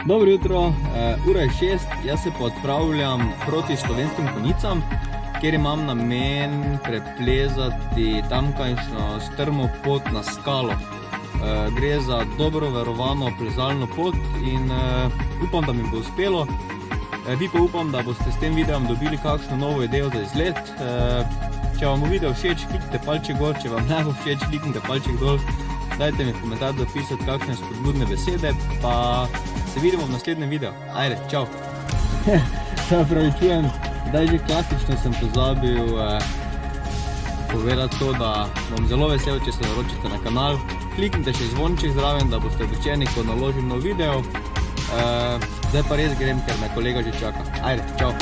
Dobro jutro, ura je 6, jaz se pa odpravljam proti Slovenskim Konjicam, kjer imam namen preplezati tamkajšnjo strmo pot na Skalo. Gre za dobro varovano plezalno pot in upam, da mi bo uspelo. Vi pa upam, da boste s tem videom dobili kakšno novo idejo za izlet. Če vam bo video všeč, kliknite palček gor, če vam ne bo všeč, kliknite palček dol. Dajte mi v komentar zapisati kakšne spodbudne besede, pa se vidimo v naslednjem videu. Ajde, čau! Se opravičujem, zdaj že klasično sem pozabil povedati to, da bom zelo vesel, če se naročite na kanal. Kliknite še zvonček zraven, da boste obveščeni, ko naložim nov video. Zdaj pa res grem, ker me kolega že čaka. Ajde, čau!